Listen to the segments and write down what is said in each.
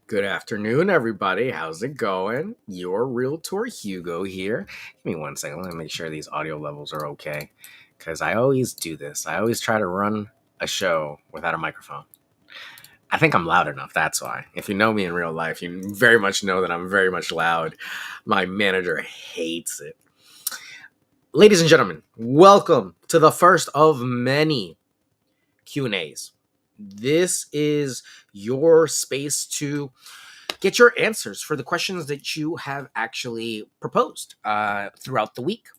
Good afternoon, everybody. How's it going? Your realtor Hugo here. Give me one second. Let me make sure these audio levels are okay. Because I always do this. I always try to run a show without a microphone. I think I'm loud enough. That's why. If you know me in real life, you very much know that I'm very much loud. My manager hates it. Ladies and gentlemen, welcome to the first of many Q&As. This is your space to get your answers for the questions that you have actually proposed throughout the week.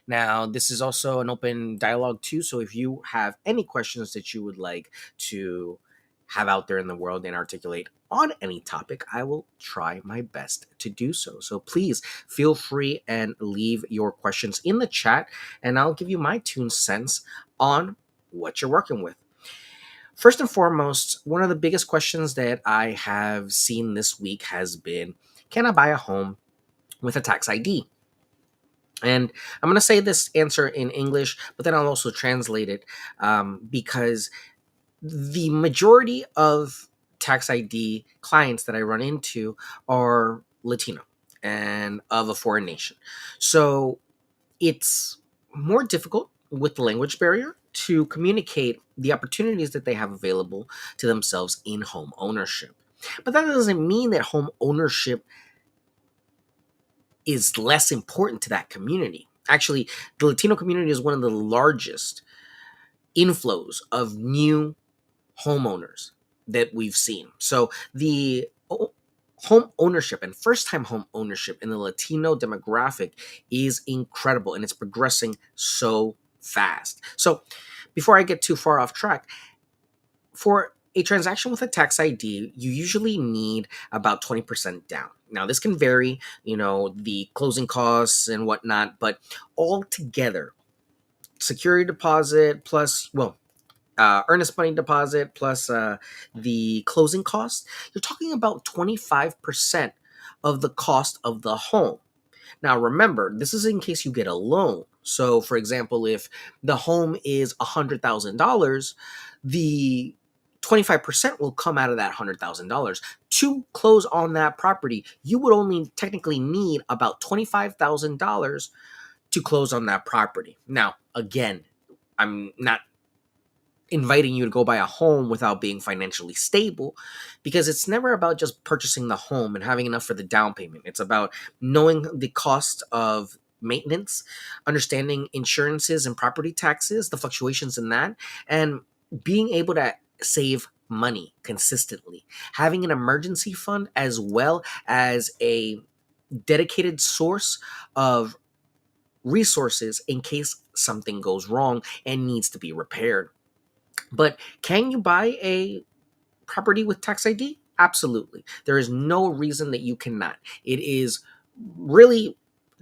Now, this is also an open dialogue too, so if you have any questions that you would like to have out there in the world and articulate on any topic, I will try my best to do so. So please feel free and leave your questions in the chat, and I'll give you my 2 cents on what you're working with. First and foremost, one of the biggest questions that I have seen this week has been, can I buy a home with a tax ID? And I'm going to say this answer in English, but then I'll also translate it because the majority of tax ID clients that I run into are Latino and of a foreign nation. So it's more difficult with the language barrier to communicate the opportunities that they have available to themselves in home ownership. But that doesn't mean that home ownership is less important to that community. Actually, the Latino community is one of the largest inflows of new homeowners that we've seen. So the home ownership and first time home ownership in the Latino demographic is incredible, and it's progressing so fast. So before I get too far off track, for a transaction with a tax ID, you usually need about 20% down. Now, this can vary, the closing costs and whatnot, but altogether, security deposit plus, earnest money deposit plus the closing cost, you're talking about 25% of the cost of the home. Now, remember, this is in case you get a loan. So, for example, if the home is $100,000, the 25% will come out of that $100,000. To close on that property, you would only technically need about $25,000 to close on that property. Now, again, I'm not inviting you to go buy a home without being financially stable, because it's never about just purchasing the home and having enough for the down payment. It's about knowing the cost of maintenance, understanding insurances and property taxes, the fluctuations in that, and being able to save money consistently, having an emergency fund as well as a dedicated source of resources in case something goes wrong and needs to be repaired. But can you buy a property with tax ID? Absolutely. There is no reason that you cannot. It is really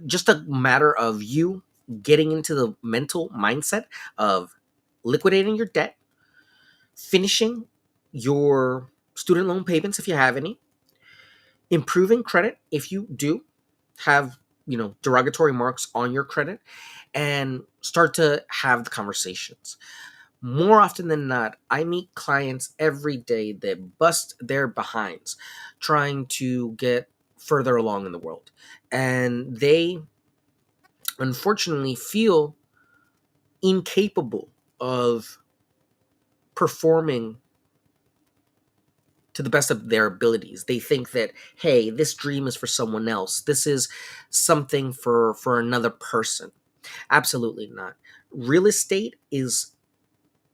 just a matter of you getting into the mental mindset of liquidating your debt, finishing your student loan payments if you have any, improving credit if you do have, derogatory marks on your credit, and start to have the conversations. More often than not, I meet clients every day that bust their behinds trying to get further along in the world. And they unfortunately feel incapable of performing to the best of their abilities. They think that, hey, this dream is for someone else. This is something for another person. Absolutely not. Real estate is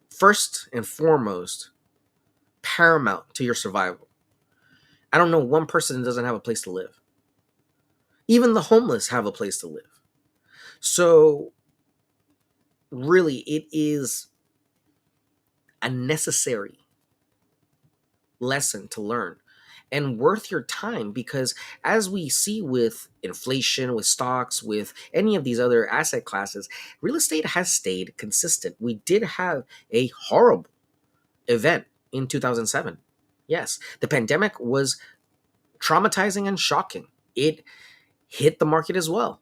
first and foremost paramount to your survival. I don't know one person that doesn't have a place to live. Even the homeless have a place to live. So, really, it is a necessary lesson to learn and worth your time, because as we see with inflation, with stocks, with any of these other asset classes, real estate has stayed consistent. We did have a horrible event in 2007. Yes, the pandemic was traumatizing and shocking. It hit the market as well.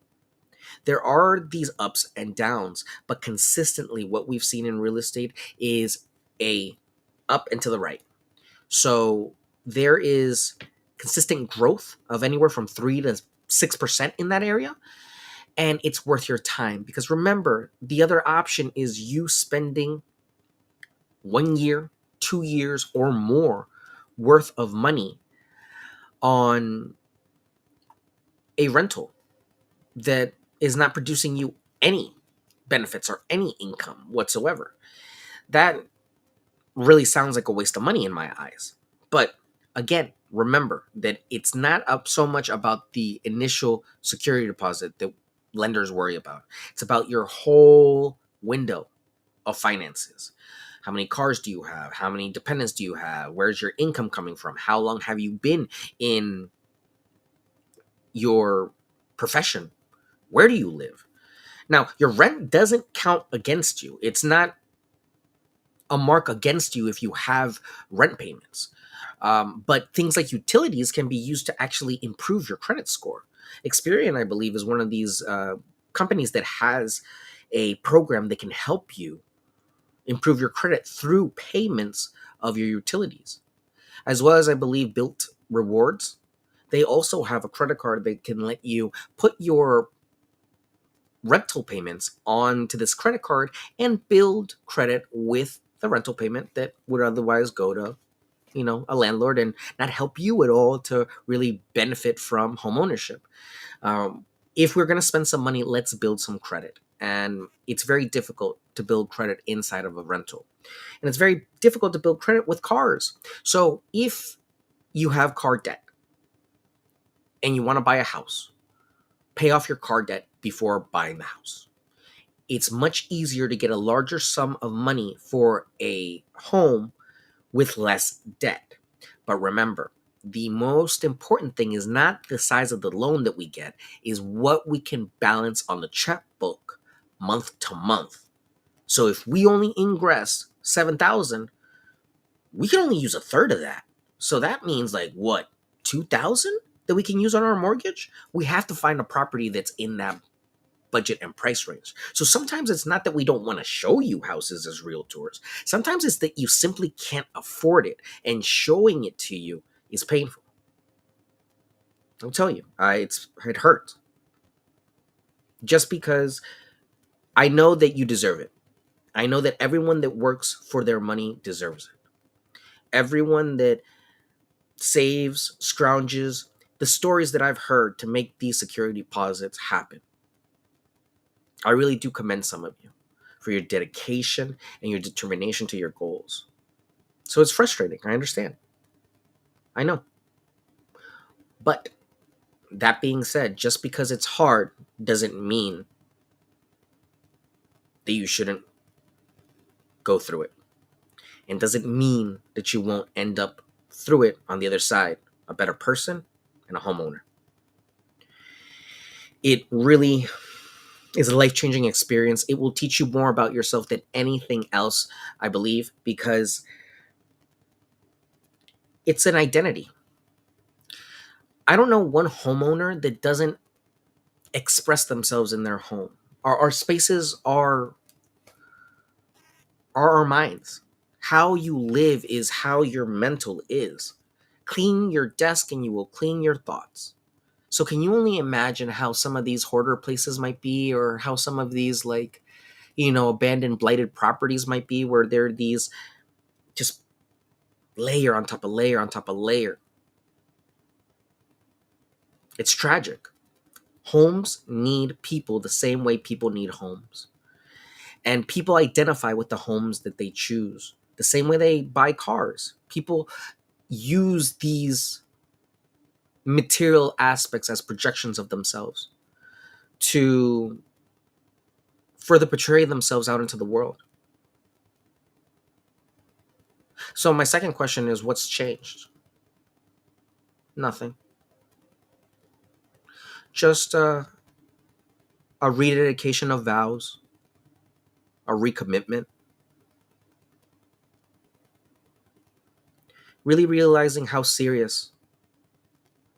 There are these ups and downs, but consistently what we've seen in real estate is a up and to the right. So there is consistent growth of anywhere from 3 to 6% in that area, and it's worth your time. Because remember, the other option is you spending 1 year, 2 years, or more worth of money on a rental that is not producing you any benefits or any income whatsoever. That really sounds like a waste of money in my eyes. But again, remember that it's not up so much about the initial security deposit that lenders worry about. It's about your whole window of finances. How many cars do you have? How many dependents do you have? Where's your income coming from? How long have you been in your profession? Where do you live? Now, your rent doesn't count against you. It's not a mark against you if you have rent payments. But things like utilities can be used to actually improve your credit score. Experian, I believe, is one of these companies that has a program that can help you improve your credit through payments of your utilities, as well as I believe Built Rewards. They also have a credit card that can let you put your rental payments onto this credit card and build credit with the rental payment that would otherwise go to a landlord and not help you at all to really benefit from home ownership. If we're going to spend some money, let's build some credit. And it's very difficult to build credit inside of a rental, and it's very difficult to build credit with cars. So if you have car debt and you want to buy a house, pay off your car debt before buying the house. It's much easier to get a larger sum of money for a home with less debt. But remember, the most important thing is not the size of the loan that we get, is what we can balance on the checkbook month to month. So if we only ingress 7,000, we can only use a third of that. So that means like what, 2,000 that we can use on our mortgage? We have to find a property that's in that budget and price range. So sometimes it's not that we don't want to show you houses as realtors. Sometimes it's that you simply can't afford it, and showing it to you is painful. I'll tell you, it hurts. Just because I know that you deserve it. I know that everyone that works for their money deserves it. Everyone that saves, scrounges, the stories that I've heard to make these security deposits happen. I really do commend some of you for your dedication and your determination to your goals. So it's frustrating. I understand. I know. But that being said, just because it's hard doesn't mean that you shouldn't go through it. And doesn't mean that you won't end up through it on the other side a better person and a homeowner. It really is a life-changing experience. It will teach you more about yourself than anything else, I believe, because it's an identity. I don't know one homeowner that doesn't express themselves in their home. Our spaces are our minds. How you live is how your mental is. Clean your desk and you will clean your thoughts. So can you only imagine how some of these hoarder places might be, or how some of these abandoned blighted properties might be, where there are these just layer on top of layer on top of layer. It's tragic. Homes need people the same way people need homes. And people identify with the homes that they choose the same way they buy cars. People use these material aspects as projections of themselves to further portray themselves out into the world. So my second question is, what's changed? Nothing. Just a rededication of vows, a recommitment, really realizing how serious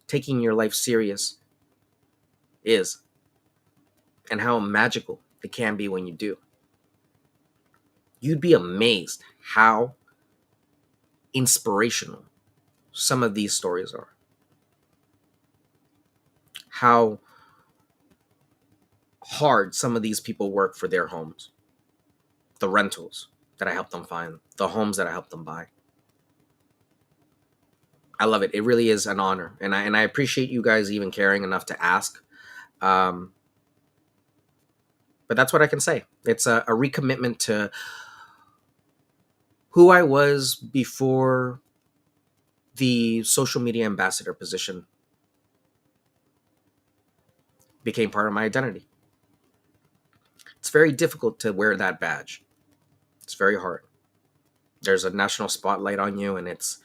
taking your life serious is, and how magical it can be when you do. You'd be amazed how inspirational some of these stories are. how hard some of these people work for their homes, the rentals that I helped them find, the homes that I helped them buy. I love it. It really is an honor, and I appreciate you guys even caring enough to ask. Um, but that's what I can say. It's a recommitment to who I was before the social media ambassador position became part of my identity. It's very difficult to wear that badge. It's very hard. There's a national spotlight on you, and it's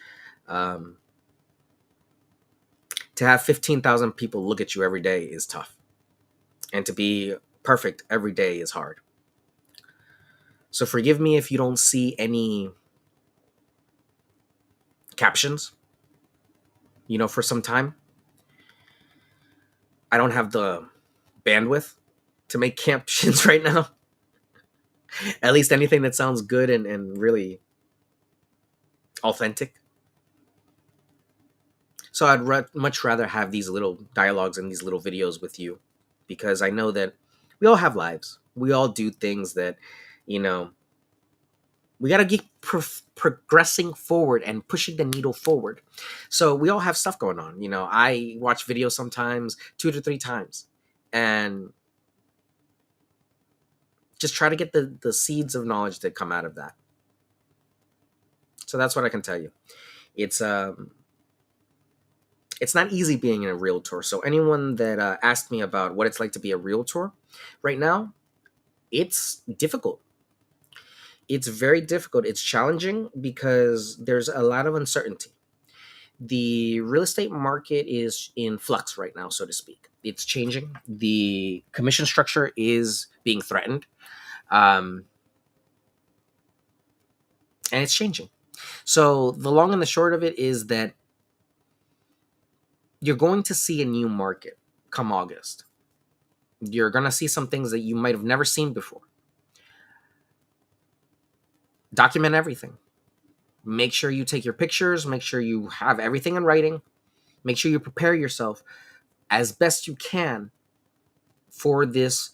um, to have 15,000 people look at you every day is tough, and to be perfect every day is hard. So forgive me if you don't see any captions, for some time. I don't have the bandwidth to make captions right now. At least anything that sounds good and really authentic. So I'd much rather have these little dialogues and these little videos with you, because I know that we all have lives. We all do things that, you know, we got to keep progressing forward and pushing the needle forward. So we all have stuff going on. I watch videos sometimes 2 to 3 times and just try to get the seeds of knowledge that come out of that. So that's what I can tell you. It's it's not easy being a realtor. So anyone that asked me about what it's like to be a realtor right now, it's difficult. It's very difficult. It's challenging because there's a lot of uncertainty. The real estate market is in flux right now, so to speak. It's changing. The commission structure is being threatened, um, and it's changing. So the long and the short of it is that you're going to see a new market come August. You're going to see some things that you might have never seen before. Document everything. Make sure you take your pictures. Make sure you have everything in writing. Make sure you prepare yourself as best you can for this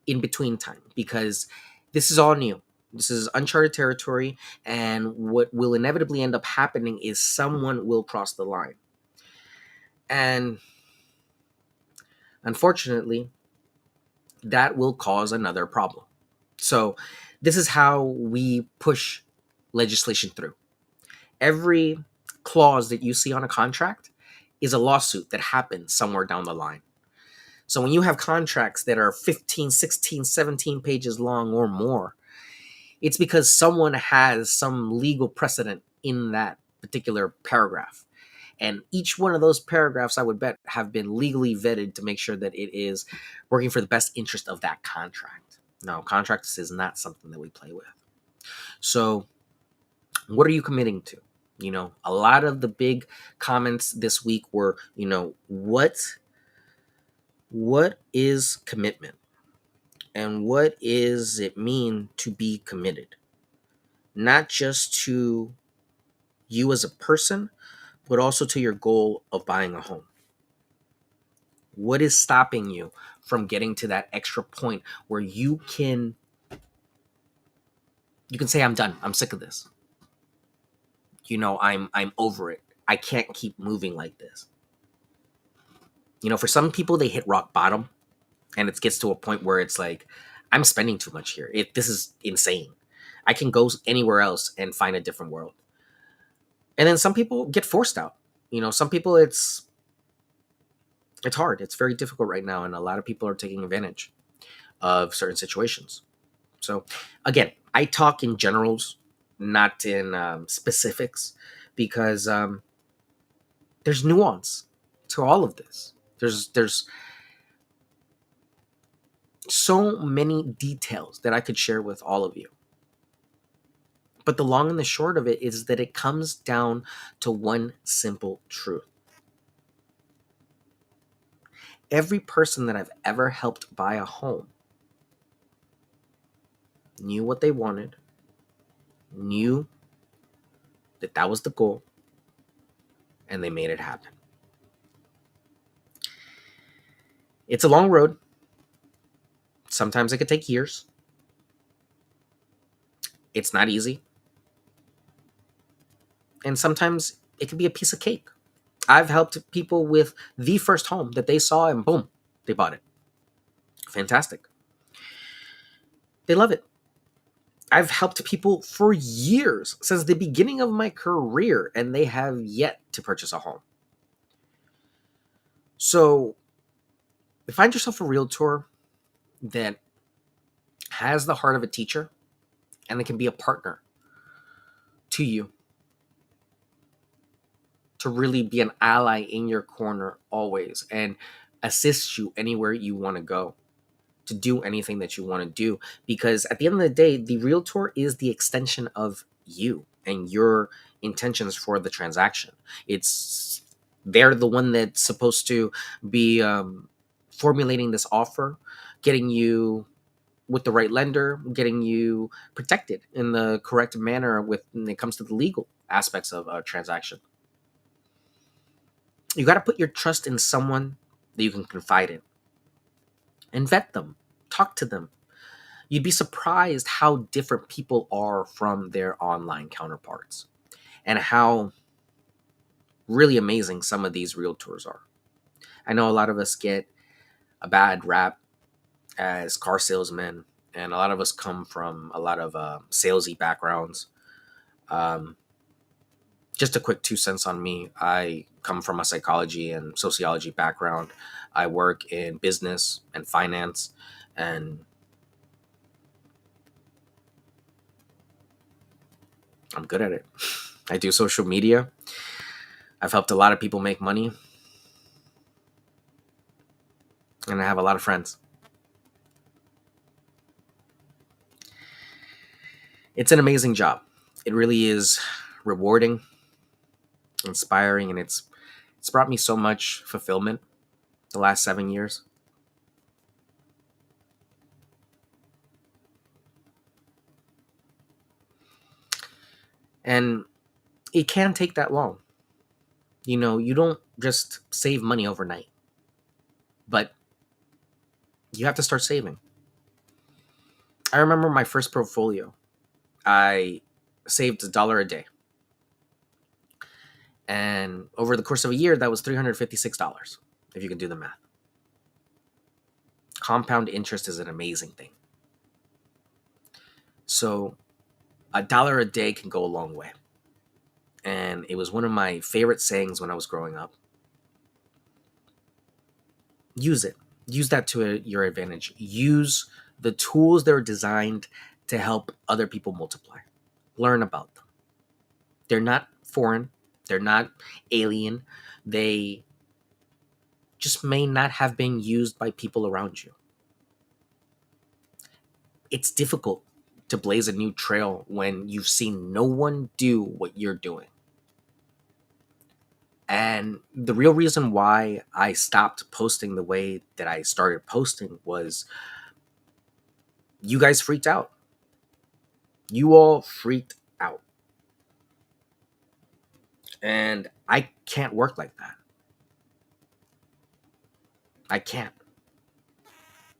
in between time, because this is all new. This is uncharted territory, and what will inevitably end up happening is someone will cross the line. And unfortunately, that will cause another problem. So, this is how we push legislation through. Every clause that you see on a contract is a lawsuit that happens somewhere down the line. So when you have contracts that are 15, 16, 17 pages long or more, it's because someone has some legal precedent in that particular paragraph. And each one of those paragraphs, I would bet, have been legally vetted to make sure that it is working for the best interest of that contract. No, contracts is not something that we play with. So what are you committing to? A lot of the big comments this week were, what is commitment? And what is it mean to be committed? Not just to you as a person, but also to your goal of buying a home. What is stopping you from getting to that extra point where you can say, I'm done. I'm sick of this. I'm over it. I can't keep moving like this. For some people, they hit rock bottom, and it gets to a point where it's like, I'm spending too much here. This is insane. I can go anywhere else and find a different world. And then some people get forced out. Some people it's hard. It's very difficult right now, and a lot of people are taking advantage of certain situations. So again, I talk in generals, not in specifics, because there's nuance to all of this. There's so many details that I could share with all of you. But the long and the short of it is that it comes down to one simple truth. Every person that I've ever helped buy a home knew what they wanted, knew that was the goal, and they made it happen. It's a long road. Sometimes it could take years. It's not easy. And sometimes it could be a piece of cake. I've helped people with the first home that they saw and boom, they bought it. Fantastic. They love it. I've helped people for years since the beginning of my career and they have yet to purchase a home. So, find yourself a realtor that has the heart of a teacher and that can be a partner to you, to really be an ally in your corner always and assist you anywhere you want to go, to do anything that you want to do. Because at the end of the day, the realtor is the extension of you and your intentions for the transaction. It's they're the one that's supposed to be formulating this offer, getting you with the right lender, getting you protected in the correct manner when it comes to the legal aspects of a transaction. You got to put your trust in someone that you can confide in and vet them, talk to them. You'd be surprised how different people are from their online counterparts and how really amazing some of these realtors are. I know a lot of us get a bad rap as car salesmen, and a lot of us come from a lot of salesy backgrounds. Um, just a quick 2 cents on me. I come from a psychology and sociology background. I work in business and finance, and I'm good at it. I do social media. I've helped a lot of people make money, and I have a lot of friends. It's an amazing job. It really is rewarding, inspiring, and it's brought me so much fulfillment the last 7 years. And it can take that long. You don't just save money overnight, but you have to start saving. I remember my first portfolio. I saved $1 a day. And over the course of a year, that was $356, if you can do the math. Compound interest is an amazing thing. So $1 a day can go a long way. And it was one of my favorite sayings when I was growing up. Use it. Use that to your advantage. Use the tools that are designed to help other people multiply. Learn about them. They're not foreign. They're not alien. They just may not have been used by people around you. It's difficult to blaze a new trail when you've seen no one do what you're doing. And the real reason why I stopped posting the way that I started posting was you guys freaked out. You all freaked out. And I can't work like that. I can't.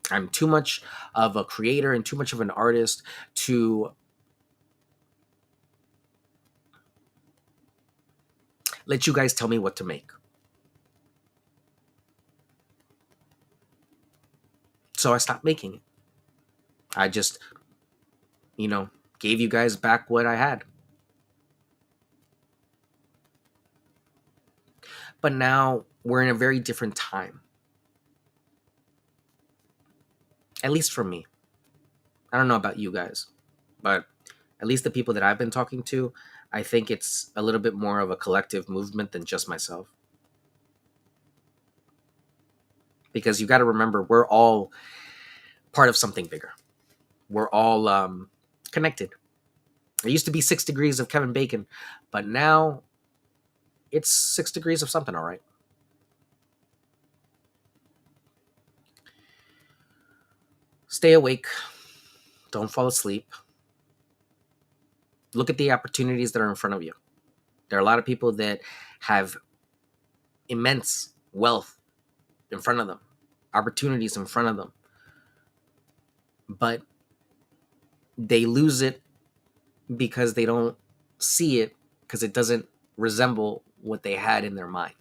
I'm too much of a creator and too much of an artist to let you guys tell me what to make. So I stopped making it. I just, you know, gave you guys back what I had. But now we're in a very different time. At least for me. I don't know about you guys, but at least the people that I've been talking to, I think it's a little bit more of a collective movement than just myself. Because you got to remember, we're all part of something bigger. We're all connected. It used to be 6 degrees of Kevin Bacon, but now it's 6 degrees of something, all right? Stay awake. Don't fall asleep. Look at the opportunities that are in front of you. There are a lot of people that have immense wealth in front of them. opportunities in front of them, but they lose it because they don't see it, because it doesn't resemble what they had in their mind.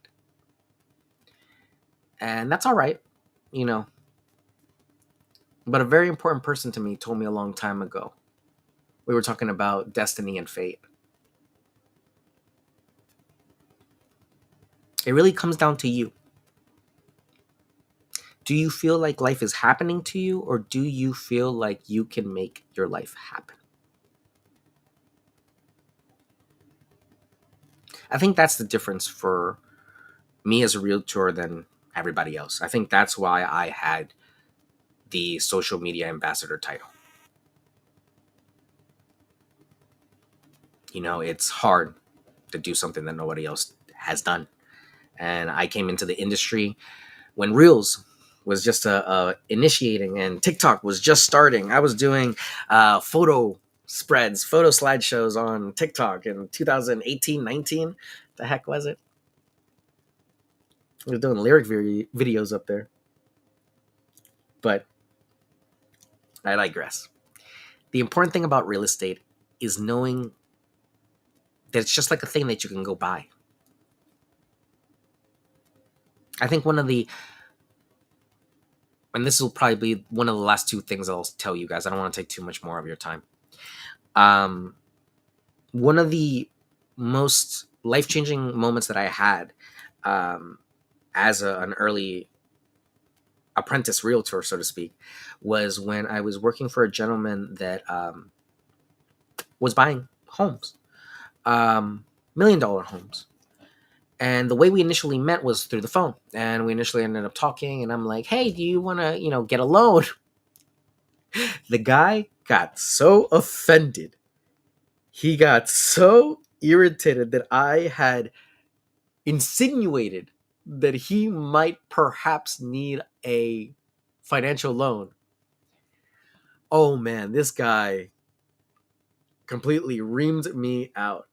And that's all right, you know. But a very important person to me told me a long time ago. We were talking about destiny and fate. It really comes down to you. Do you feel like life is happening to you, or do you feel like you can make your life happen? I think that's the difference for me as a realtor than everybody else. I think that's why I had the social media ambassador title. You know, it's hard to do something that nobody else has done. And I came into the industry when Reels was just initiating and TikTok was just starting. I was doing photo spreads, photo slideshows on TikTok in 2018, 19. The heck was it? I was doing lyric videos up there. But I digress. The important thing about real estate is knowing that it's just like a thing that you can go buy. I think one of the, and this will probably be one of the last two things I'll tell you guys. I don't want to take too much more of your time. Um, One of the most life changing moments that I had um, as an early apprentice realtor, so to speak, was when I was working for a gentleman that was buying homes, $1 million homes. And the way we initially met was through the phone. And we initially ended up talking, and I'm like, hey, do you want to, get a loan? The guy got so offended. He got so irritated that I had insinuated that he might perhaps need a financial loan. Oh man, this guy completely reamed me out.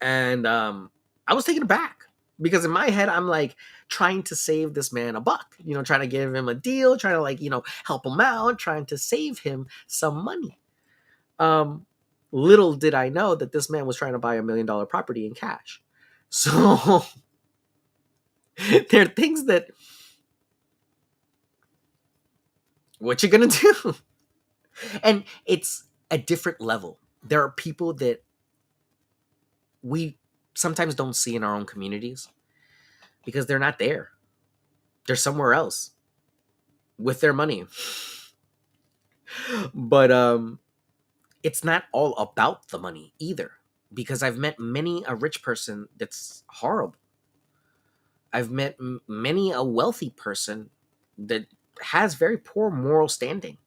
And I was taken aback because in my head, I'm like trying to save this man a buck, trying to give him a deal, trying to help him out, trying to save him some money. Um, Little did I know that this man was trying to buy $1 million property in cash. So there are things that, what you gonna do? And it's a different level. There are people that we sometimes don't see in our own communities because they're not there. They're somewhere else with their money. But it's not all about the money either, because I've met many a rich person that's horrible. I've met many a wealthy person that has very poor moral standing.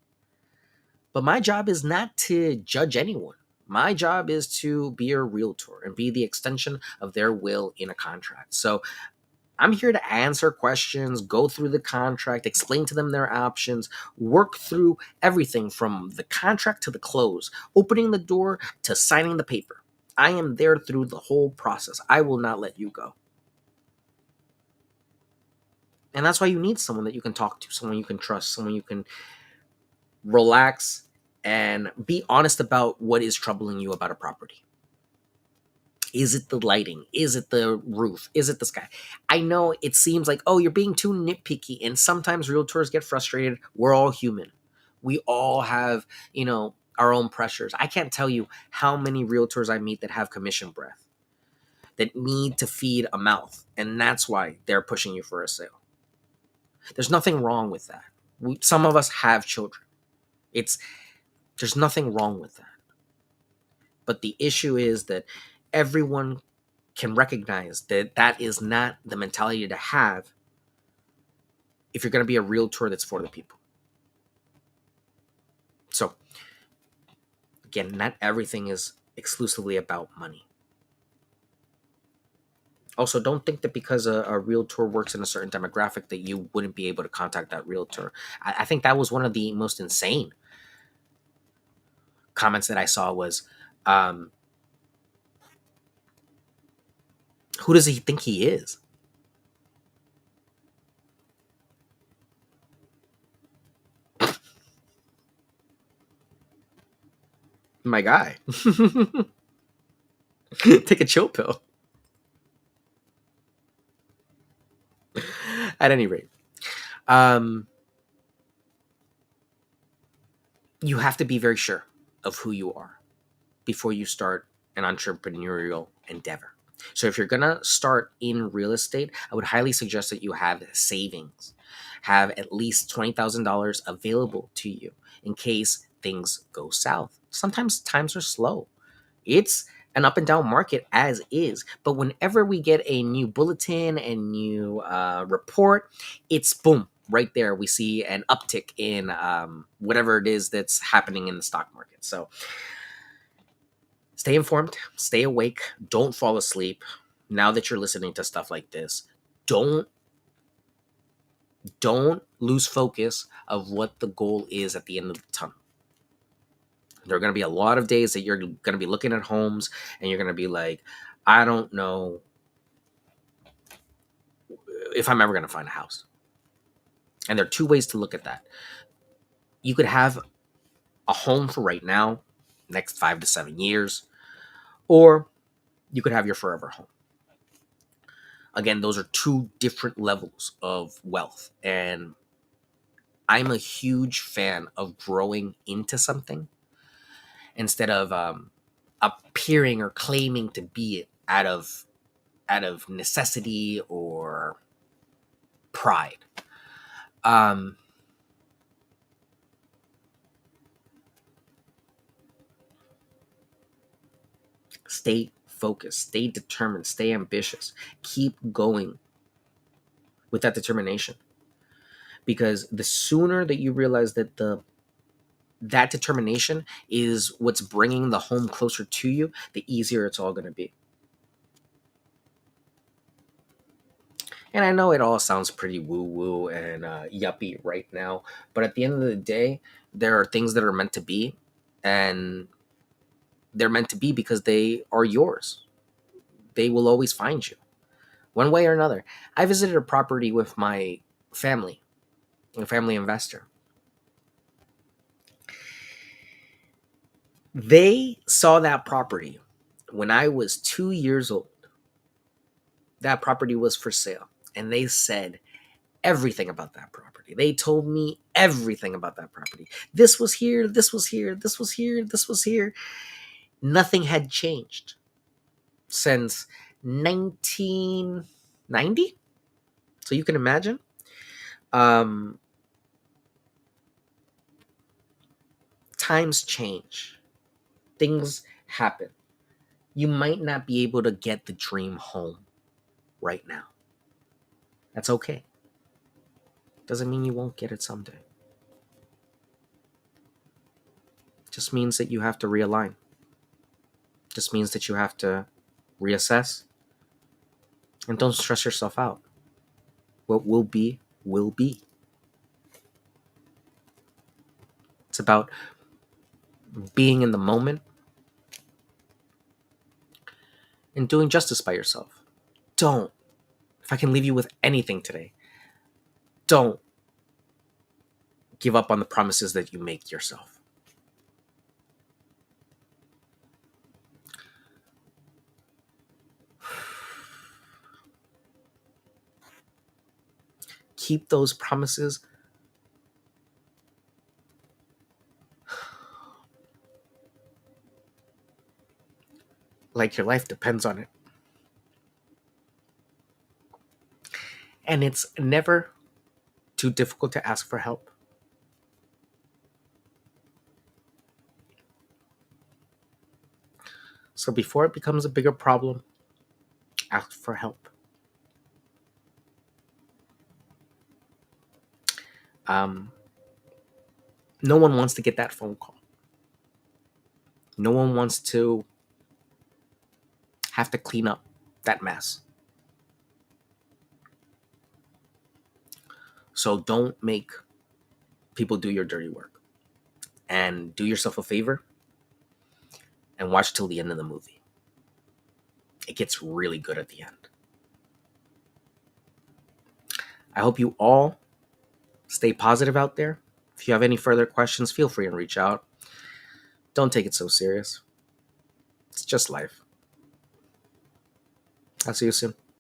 But my job is not to judge anyone. My job is to be a realtor and be the extension of their will in a contract. So I'm here to answer questions, go through the contract, explain to them their options, work through everything from the contract to the close, opening the door to signing the paper. I am there through the whole process. I will not let you go. And that's why you need someone that you can talk to, someone you can trust, someone you can relax and be honest about what is troubling you about a property. Is it the lighting? Is it the roof? Is it the sky? I know it seems like, oh, you're being too nitpicky. And sometimes realtors get frustrated. We're all human. We all have, our own pressures. I can't tell you how many realtors I meet that have commission breath, that need to feed a mouth. And that's why they're pushing you for a sale. There's nothing wrong with that. Some of us have children. There's nothing wrong with that. But the issue is that everyone can recognize that that is not the mentality to have if you're going to be a realtor that's for the people. So, again, not everything is exclusively about money. Also, don't think that because a realtor works in a certain demographic that you wouldn't be able to contact that realtor. I think that was one of the most insane comments that I saw was, um, who does he think he is? My guy. Take a chill pill. At any rate, um, you have to be very sure of who you are before you start an entrepreneurial endeavor. So if you're gonna start in real estate, I would highly suggest that you have savings, have at least $20,000 available to you in case things go south. Sometimes times are slow. It's an up and down market as is, but whenever we get a new bulletin and new report, it's boom right there. We see an uptick in whatever it is that's happening in the stock market. So stay informed, stay awake, don't fall asleep. Now that you're listening to stuff like this, don't don't lose focus of what the goal is at the end of the tunnel. There are going to be a lot of days that you're going to be looking at homes and you're going to be like, I don't know if I'm ever going to find a house. And there are two ways to look at that. You could have a home for right now, next 5 to 7 years, or you could have your forever home. Again, those are two different levels of wealth. And I'm a huge fan of growing into something instead of appearing or claiming to be it out of necessity or pride. Um, Stay focused, stay determined, stay ambitious, keep going with that determination. Because the sooner that you realize that that determination is what's bringing the home closer to you, the easier it's all going to be. And I know it all sounds pretty woo woo and yuppie right now, but at the end of the day, there are things that are meant to be, and they're meant to be because they are yours. They will always find you, one way or another. I visited a property with my family, a family investor. They saw that property when I was 2 years old. That property was for sale, and they said everything about that property. They told me everything about that property. This was here, this was here, this was here, this was here. Nothing had changed since 1990. So you can imagine. Um, Times change, things happen. You might not be able to get the dream home right now. That's okay. Doesn't mean you won't get it someday. Just means that you have to realign. Just means that you have to reassess and don't stress yourself out. What will be, will be. It's about being in the moment and doing justice by yourself. Don't, if I can leave you with anything today, don't give up on the promises that you make yourself. Keep those promises like your life depends on it. And it's never too difficult to ask for help. So before it becomes a bigger problem, ask for help. Um, no one wants to get that phone call. No one wants to have to clean up that mess. So don't make people do your dirty work. And do yourself a favor and watch till the end of the movie. It gets really good at the end. I hope you all stay positive out there. If you have any further questions, feel free and reach out. Don't take it so serious. It's just life. I'll see you soon.